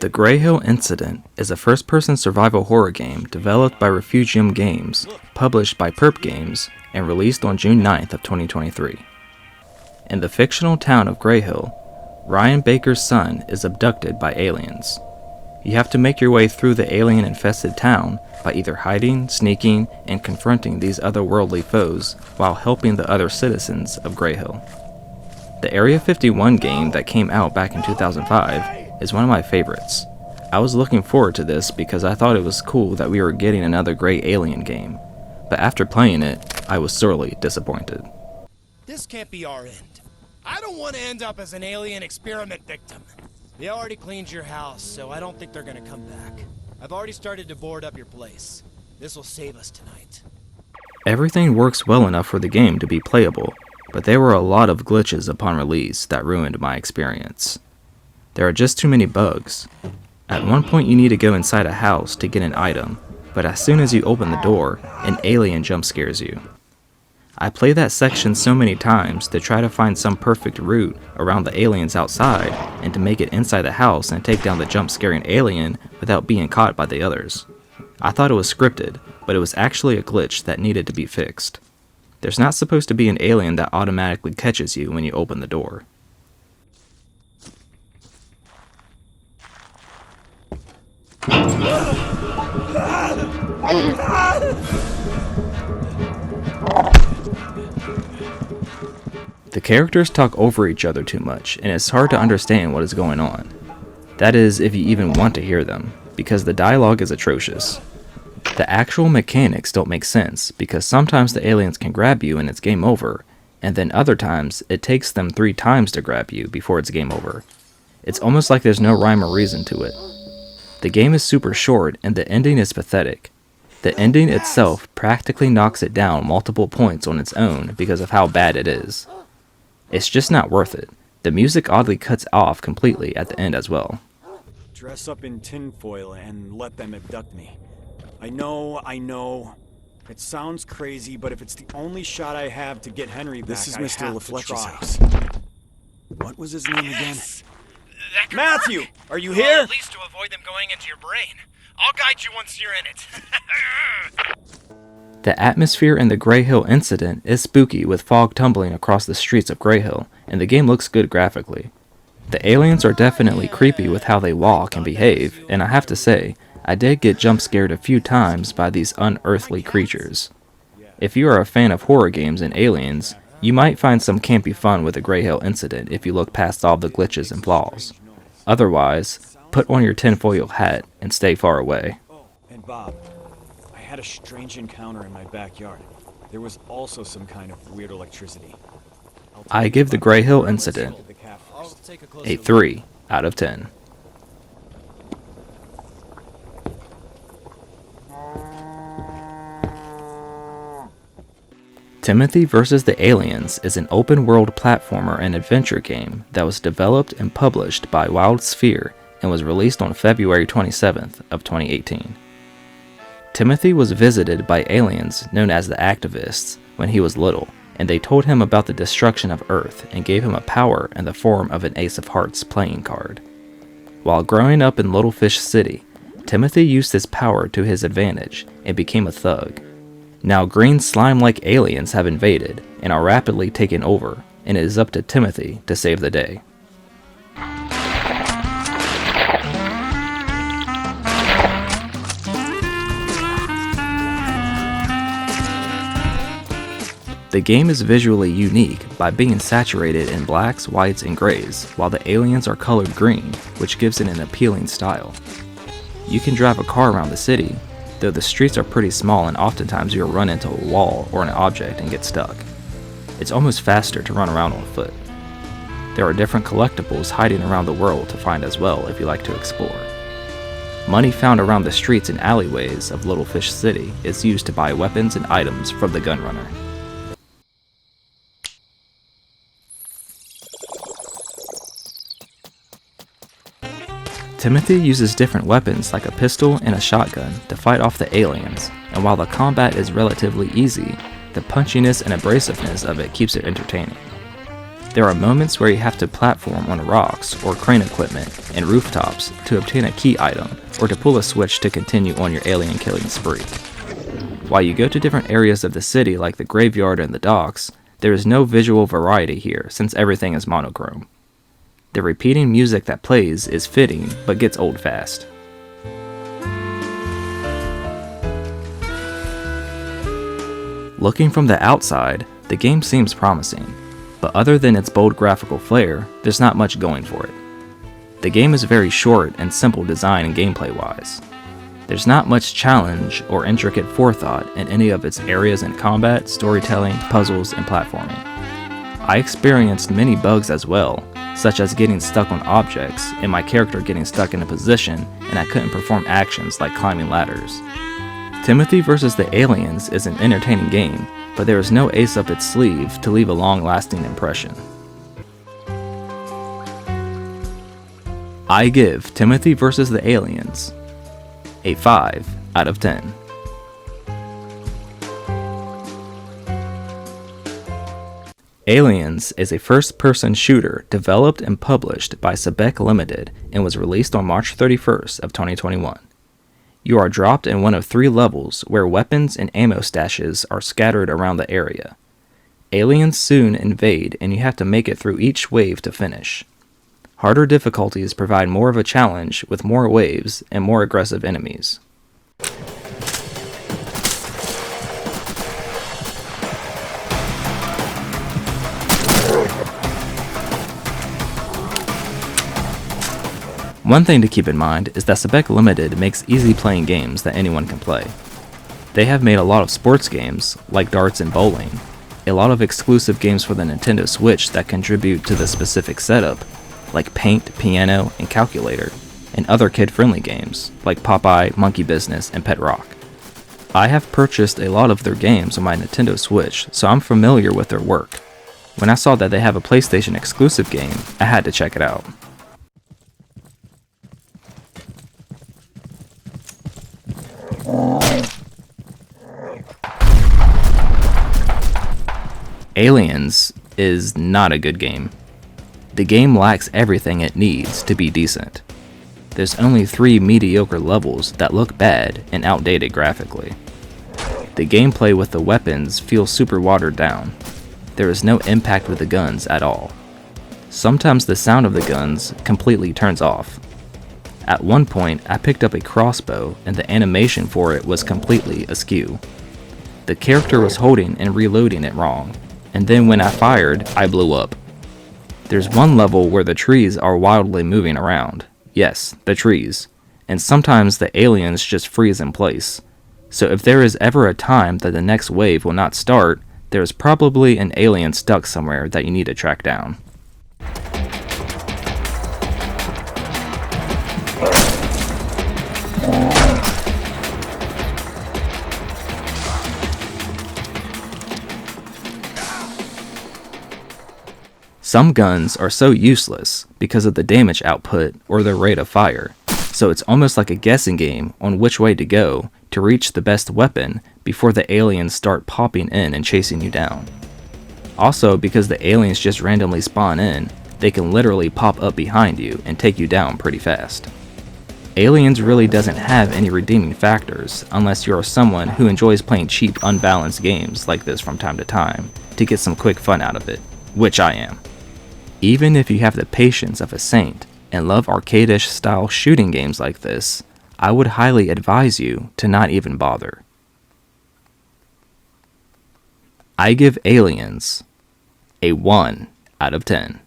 The Greyhill Incident is a first-person survival horror game developed by Refugium Games, published by Perp Games, and released on June 9th of 2023. In the fictional town of Greyhill, Ryan Baker's son is abducted by aliens. You have to make your way through the alien-infested town by either hiding, sneaking, and confronting these otherworldly foes while helping the other citizens of Greyhill. The Area 51 game that came out back in 2005 is one of my favorites. I was looking forward to this because I thought it was cool that we were getting another great alien game, but after playing it, I was sorely disappointed. This can't be our end. I don't want to end up as an alien experiment victim. They already cleaned your house, so I don't think they're gonna come back. I've already started to board up your place. This will save us tonight. Everything works well enough for the game to be playable, but there were a lot of glitches upon release that ruined my experience. There are just too many bugs. At one point you need to go inside a house to get an item, but as soon as you open the door, an alien jump scares you. I played that section so many times to try to find some perfect route around the aliens outside and to make it inside the house and take down the jump scaring alien without being caught by the others. I thought it was scripted, but it was actually a glitch that needed to be fixed. There's not supposed to be an alien that automatically catches you when you open the door. The characters talk over each other too much, and it's hard to understand what is going on. That is, if you even want to hear them, because the dialogue is atrocious. The actual mechanics don't make sense, because sometimes the aliens can grab you and it's game over, and then other times it takes them 3 times to grab you before it's game over. It's almost like there's no rhyme or reason to it. The game is super short and the ending is pathetic. The ending itself practically knocks it down multiple points on its own because of how bad it is. It's just not worth it. The music oddly cuts off completely at the end as well. Dress up in tinfoil and let them abduct me. I know. It sounds crazy, but if it's the only shot I have to get Henry back, this is Mr. LaFletcher's house. What was his name again? That could Matthew, work. are you Well, here? at least to avoid them going into your brain. I'll guide you once you're in it. The atmosphere in the Greyhill Incident is spooky with fog tumbling across the streets of Greyhill, and the game looks good graphically. The aliens are definitely creepy with how they walk and behave, and I have to say, I did get jump scared a few times by these unearthly creatures. If you are a fan of horror games and aliens, you might find some campy fun with the Greyhill Incident if you look past all the glitches and flaws. Otherwise, put on your tinfoil hat and stay far away. Oh, and Bob, I had a strange encounter in my backyard. There was also some kind of weird electricity. I give the Greyhill Incident a 3 out of 10. Timothy vs. the Aliens is an open-world platformer and adventure game that was developed and published by Wild Sphere and was released on February 27th of 2018. Timothy was visited by aliens known as the Activists when he was little, and they told him about the destruction of Earth and gave him a power in the form of an Ace of Hearts playing card. While growing up in Little Fish City, Timothy used this power to his advantage and became a thug. Now green slime-like aliens have invaded and are rapidly taking over, and it is up to Timothy to save the day. The game is visually unique by being saturated in blacks, whites, and grays, while the aliens are colored green, which gives it an appealing style. You can drive a car around the city, though the streets are pretty small and oftentimes you'll run into a wall or an object and get stuck. It's almost faster to run around on foot. There are different collectibles hiding around the world to find as well if you like to explore. Money found around the streets and alleyways of Little Fish City is used to buy weapons and items from the gunrunner. Timothy uses different weapons like a pistol and a shotgun to fight off the aliens, and while the combat is relatively easy, the punchiness and abrasiveness of it keeps it entertaining. There are moments where you have to platform on rocks or crane equipment and rooftops to obtain a key item or to pull a switch to continue on your alien killing spree. While you go to different areas of the city like the graveyard and the docks, there is no visual variety here since everything is monochrome. The repeating music that plays is fitting but gets old fast. Looking from the outside, the game seems promising, but other than its bold graphical flair, there's not much going for it. The game is very short and simple design and gameplay wise. There's not much challenge or intricate forethought in any of its areas in combat, storytelling, puzzles, and platforming. I experienced many bugs as well, such as getting stuck on objects and my character getting stuck in a position and I couldn't perform actions like climbing ladders. Timothy vs. the Aliens is an entertaining game, but there is no ace up its sleeve to leave a long-lasting impression. I give Timothy vs. the Aliens a 5 out of 10. Aliens is a first-person shooter developed and published by Sebek Limited and was released on March 31st of 2021. You are dropped in one of 3 levels where weapons and ammo stashes are scattered around the area. Aliens soon invade and you have to make it through each wave to finish. Harder difficulties provide more of a challenge with more waves and more aggressive enemies. One thing to keep in mind is that Sebek Limited makes easy playing games that anyone can play. They have made a lot of sports games, like darts and bowling, a lot of exclusive games for the Nintendo Switch that contribute to the specific setup, like Paint, Piano, and Calculator, and other kid-friendly games, like Popeye, Monkey Business, and Pet Rock. I have purchased a lot of their games on my Nintendo Switch, so I'm familiar with their work. When I saw that they have a PlayStation exclusive game, I had to check it out. Aliens is not a good game. The game lacks everything it needs to be decent. There's only 3 mediocre levels that look bad and outdated graphically. The gameplay with the weapons feels super watered down. There is no impact with the guns at all. Sometimes the sound of the guns completely turns off. At one point, I picked up a crossbow and the animation for it was completely askew. The character was holding and reloading it wrong, and then when I fired, I blew up. There's one level where the trees are wildly moving around. Yes, the trees. And sometimes the aliens just freeze in place. So if there is ever a time that the next wave will not start, there is probably an alien stuck somewhere that you need to track down. Some guns are so useless because of the damage output or their rate of fire, so it's almost like a guessing game on which way to go to reach the best weapon before the aliens start popping in and chasing you down. Also, because the aliens just randomly spawn in, they can literally pop up behind you and take you down pretty fast. Aliens really doesn't have any redeeming factors unless you are someone who enjoys playing cheap, unbalanced games like this from time to time to get some quick fun out of it, which I am. Even if you have the patience of a saint and love arcade-ish style shooting games like this, I would highly advise you to not even bother. I give Aliens a 1 out of 10.